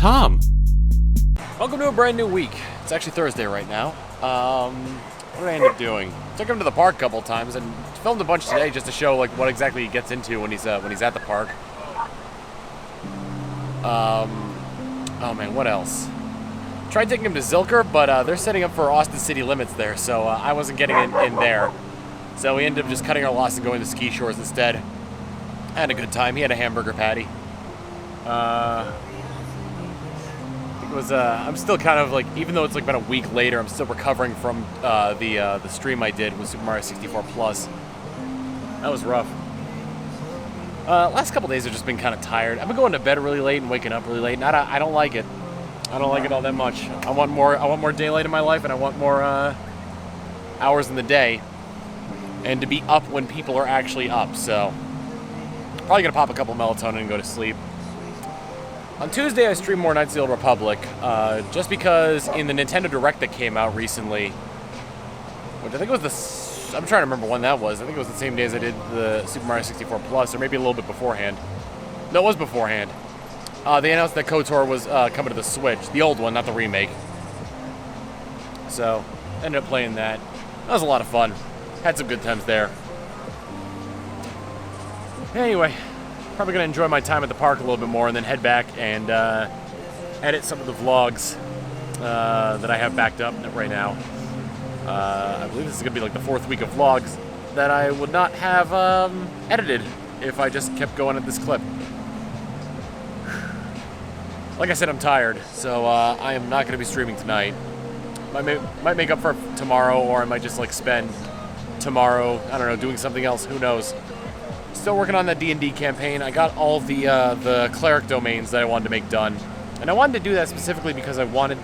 Tom. Welcome to a brand new week. It's actually Thursday right now. What did I end up doing? Took him to the park a couple times and filmed a bunch today just to show like what exactly he gets into when he's at the park. Oh man, what else? Tried taking him to Zilker, but they're setting up for Austin city limits there, so I wasn't getting in there. So we ended up just cutting our loss and going to ski shores instead. I had a good time. He had a hamburger patty. It was, I'm still kind of like, even though it's like been a week later, I'm still recovering from the stream I did with Super Mario 64 Plus. That was rough. Last couple days have just been kind of tired. I've been going to bed really late and waking up really late, and I don't like it. I don't like it all that much. I want more daylight in my life, and I want more hours in the day, and to be up when people are actually up. So probably gonna pop a couple melatonin and go to sleep. On Tuesday, I streamed more Knights of the Old Republic, just because in the Nintendo Direct that came out recently, which I think was I'm trying to remember when that was. I think it was the same day as I did the Super Mario 64 Plus, or maybe a little bit beforehand. No, it was beforehand. They announced that KOTOR was coming to the Switch, the old one, not the remake. So, ended up playing that. That was a lot of fun. Had some good times there. Anyway. Probably going to enjoy my time at the park a little bit more and then head back and edit some of the vlogs that I have backed up right now. I believe this is going to be like the fourth week of vlogs that I would not have edited if I just kept going at this clip. Like I said, I'm tired, so I am not going to be streaming tonight. Might make up for tomorrow, or I might just like spend tomorrow, I don't know, doing something else. Who knows? Still working on that D&D campaign. I got all the cleric domains that I wanted to make done, and I wanted to do that specifically because I wanted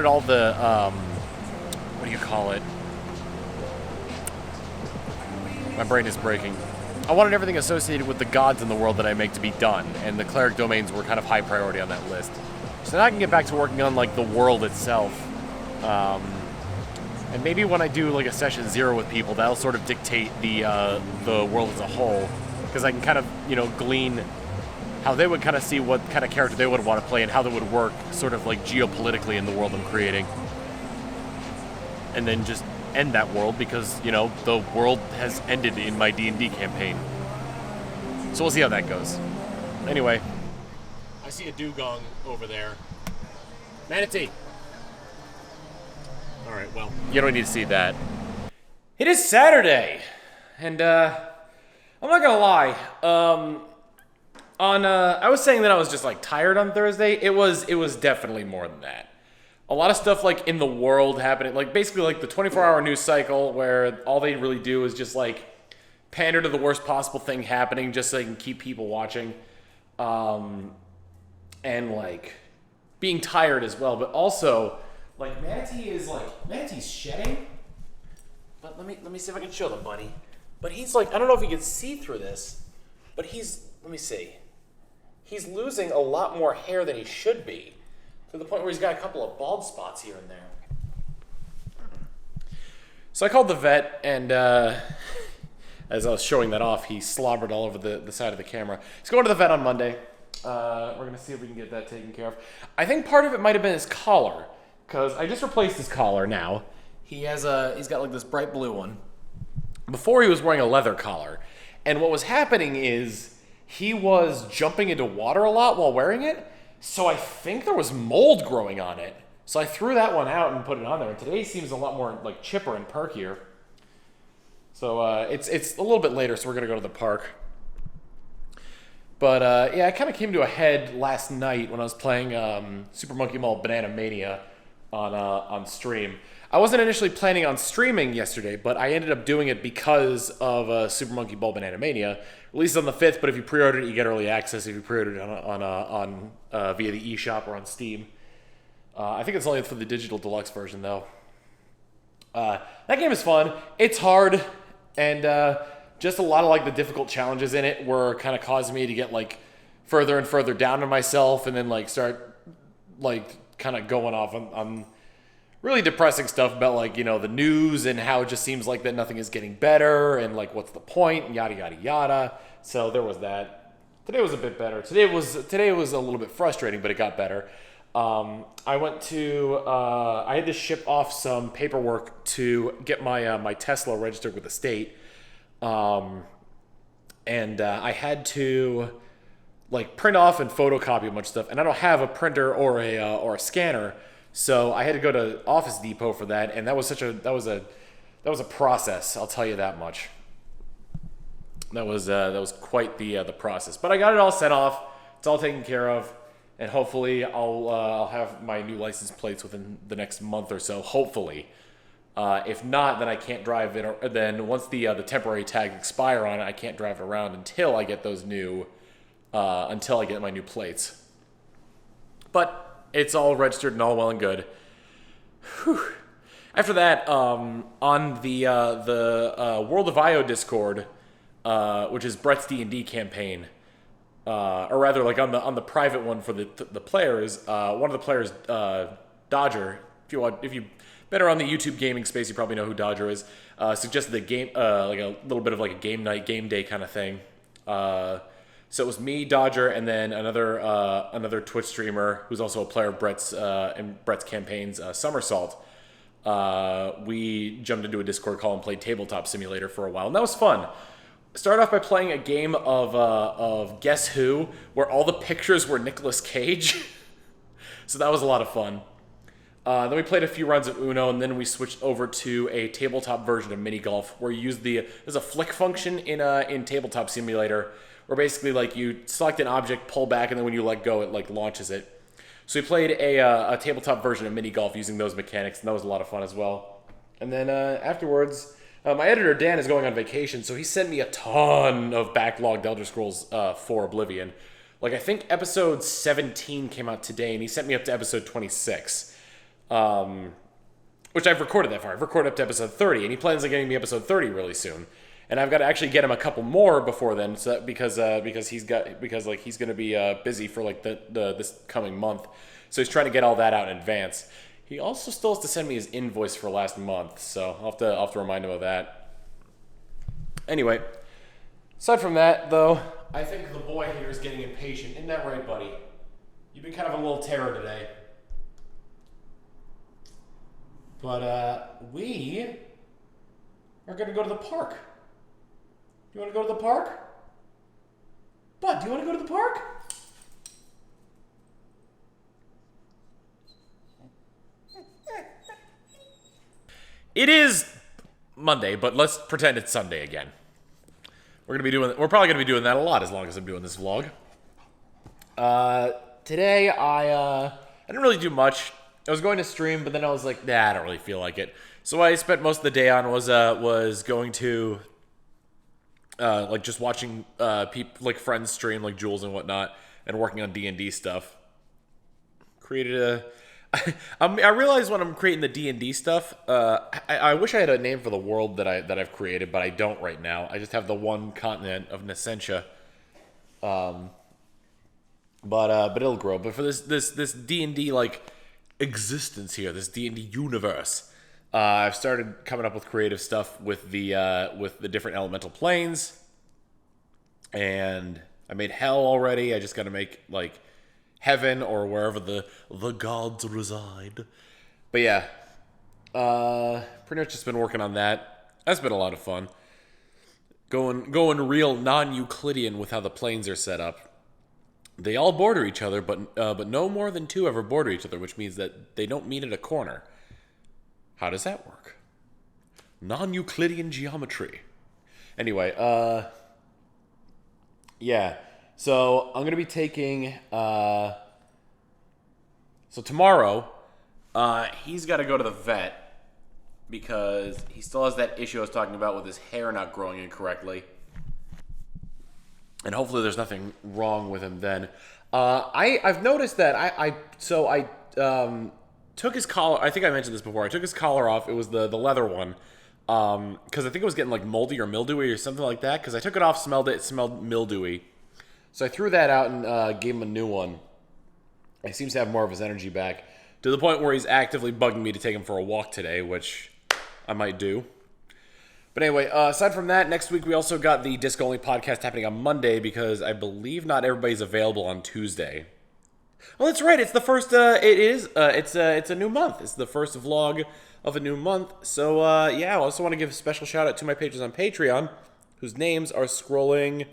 all the what do you call it? My brain is breaking. I wanted everything associated with the gods in the world that I make to be done, and the cleric domains were kind of high priority on that list. So now I can get back to working on like the world itself. And maybe when I do like a session 0 with people, that'll sort of dictate the world as a whole, because I can kind of, glean how they would kind of see what kind of character they would want to play and how that would work sort of like geopolitically in the world I'm creating. And then just end that world because, the world has ended in my D&D campaign. So we'll see how that goes. Anyway, I see a dugong over there. Manatee! Alright, well, you don't need to see that. It is Saturday! And, I'm not gonna lie, I was saying that I was just, like, tired on Thursday. It was definitely more than that. A lot of stuff, like, in the world happening, like, basically, like, the 24-hour news cycle where all they really do is just, like, pander to the worst possible thing happening just so they can keep people watching. And, like, being tired as well, but also... Like, Manatee's shedding. But let me see if I can show them, buddy. But he's like, I don't know if you can see through this, but let me see. He's losing a lot more hair than he should be, to the point where he's got a couple of bald spots here and there. So I called the vet, and as I was showing that off, he slobbered all over the side of the camera. He's going to the vet on Monday. We're going to see if we can get that taken care of. I think part of it might have been his collar. Because I just replaced his collar now. He's got like this bright blue one. Before he was wearing a leather collar. And what was happening is he was jumping into water a lot while wearing it. So I think there was mold growing on it. So I threw that one out and put it on there. And today seems a lot more like chipper and perkier. So it's a little bit later, so we're going to go to the park. But yeah, it kind of came to a head last night when I was playing Super Monkey Ball Banana Mania on stream. I wasn't initially planning on streaming yesterday, but I ended up doing it because of Super Monkey Ball Banana Mania. Released on the 5th, but if you pre-ordered it, you get early access. If you pre-ordered it on via the eShop or on Steam. I think it's only for the digital deluxe version, though. That game is fun. It's hard, and just a lot of like the difficult challenges in it were kind of causing me to get like further and further down on myself, and then like start like kind of going off on really depressing stuff about like, the news and how it just seems like that nothing is getting better and like what's the point and yada yada yada. So there was that. Today was a bit better. Today was a little bit frustrating, but it got better. I went to I had to ship off some paperwork to get my Tesla registered with the state, and I had to like print off and photocopy a bunch of stuff, and I don't have a printer or a scanner, so I had to go to Office Depot for that, and that was a process. I'll tell you that much. That was quite the process, but I got it all sent off. It's all taken care of, and hopefully I'll have my new license plates within the next month or so. Hopefully, if not, then I can't drive it. Or then once the temporary tag expire on it, I can't drive it around until I get those new until I get my new plates. But it's all registered and all well and good. Whew. After that, on the World of IO Discord. Which is Brett's D&D campaign, or rather, like on the private one for the players. One of the players, Dodger. If you've been around the YouTube gaming space, you probably know who Dodger is. Suggested a game, like a little bit of like a game night, game day kind of thing. So it was me, Dodger, and then another Twitch streamer who's also a player of Brett's in Brett's campaigns, Somersault. We jumped into a Discord call and played Tabletop Simulator for a while, and that was fun. Started off by playing a game of Guess Who, where all the pictures were Nicolas Cage. So that was a lot of fun. Then we played a few rounds of Uno, and then we switched over to a tabletop version of mini golf, where you use there's a flick function in Tabletop Simulator, where basically like you select an object, pull back, and then when you let go, it like launches it. So we played a tabletop version of mini golf using those mechanics, and that was a lot of fun as well. And then afterwards. My editor, Dan, is going on vacation, so he sent me a ton of backlogged Elder Scrolls 4 Oblivion. Like, I think episode 17 came out today, and he sent me up to episode 26. Which I've recorded that far. I've recorded up to episode 30, and he plans on getting me episode 30 really soon. And I've got to actually get him a couple more before then, so because he's going to be busy for like this coming month. So he's trying to get all that out in advance. He also still has to send me his invoice for last month, so I'll have to remind him of that. Anyway, aside from that, though, I think the boy here is getting impatient. Isn't that right, buddy? You've been kind of a little terror today. But we are going to go to the park. Do you want to go to the park? Bud, do you want to go to the park? It is Monday, but let's pretend it's Sunday again. We're probably gonna be doing that a lot as long as I'm doing this vlog. Today I didn't really do much. I was going to stream, but then I was like, nah, I don't really feel like it. So what I spent most of the day on was going to like just watching like friends stream, like Jules and whatnot, and working on D&D stuff. I realize when I'm creating the D&D stuff, I wish I had a name for the world that I've created, but I don't right now. I just have the one continent of Nescentia. But it'll grow. But for this D&D like existence here, this D&D universe, I've started coming up with creative stuff with the different elemental planes, and I made hell already. I just got to make like heaven or wherever the gods reside. But yeah, pretty much just been working on that. That's been a lot of fun. Going real non-Euclidean with how the planes are set up. They all border each other, but no more than two ever border each other, which means that they don't meet at a corner. How does that work? Non-Euclidean geometry. Anyway, yeah. So I'm going to be taking, so tomorrow, he's got to go to the vet because he still has that issue I was talking about with his hair not growing incorrectly. And hopefully there's nothing wrong with him then. I've noticed that I took his collar, I think I mentioned this before, I took his collar off, it was the leather one, because I think it was getting like moldy or mildewy or something like that, because I took it off, smelled it smelled mildewy. So I threw that out and gave him a new one. He seems to have more of his energy back, to the point where he's actively bugging me to take him for a walk today, which I might do. But anyway, aside from that, next week we also got the Disc Only podcast happening on Monday because I believe not everybody's available on Tuesday. Oh, that's right. It's the first. It's a new month. It's the first vlog of a new month. So yeah, I also want to give a special shout out to my patrons on Patreon, whose names are scrolling.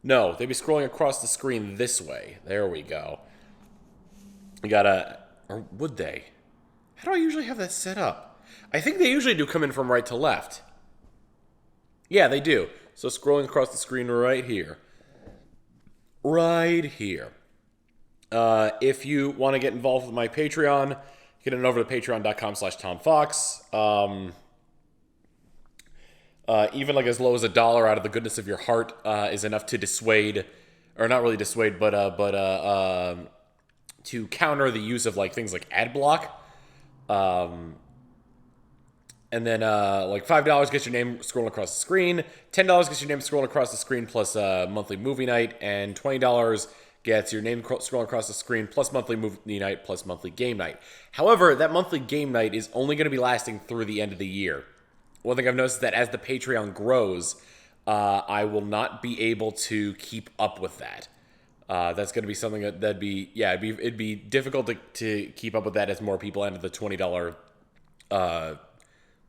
No, they'd be scrolling across the screen this way. There we go. We got or would they? How do I usually have that set up? I think they usually do come in from right to left. Yeah, they do. So scrolling across the screen right here. Right here. If you want to get involved with my Patreon, get it over to patreon.com/TomFox. Even like as low as $1 out of the goodness of your heart is enough to dissuade, or not really dissuade, but to counter the use of like things like ad block. And then like $5 gets your name scrolling across the screen. $10 gets your name scrolling across the screen plus monthly movie night, and $20 gets your name scrolling across the screen plus monthly movie night plus monthly game night. However, that monthly game night is only going to be lasting through the end of the year. One thing I've noticed is that as the Patreon grows, I will not be able to keep up with that. That's going to be something it'd be difficult to keep up with that as more people enter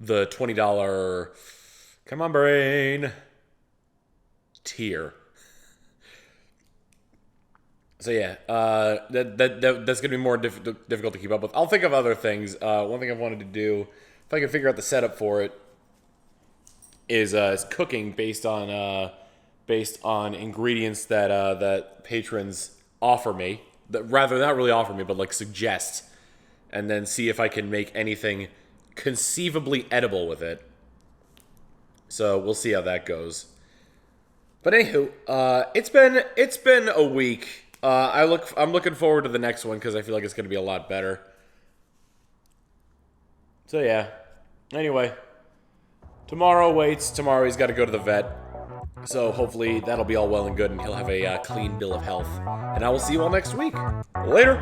the $20 come on brain tier. So yeah, that's gonna be more difficult to keep up with. I'll think of other things. One thing I've wanted to do, if I can figure out the setup for it, is cooking based on ingredients that patrons offer me. That rather not really offer me, but like suggest, and then see if I can make anything conceivably edible with it. So we'll see how that goes. But anywho, it's been a week. I'm looking forward to the next one because I feel like it's going to be a lot better. So yeah. Anyway, tomorrow waits. Tomorrow he's got to go to the vet. So hopefully that'll be all well and good, and he'll have a clean bill of health. And I will see you all next week. Later.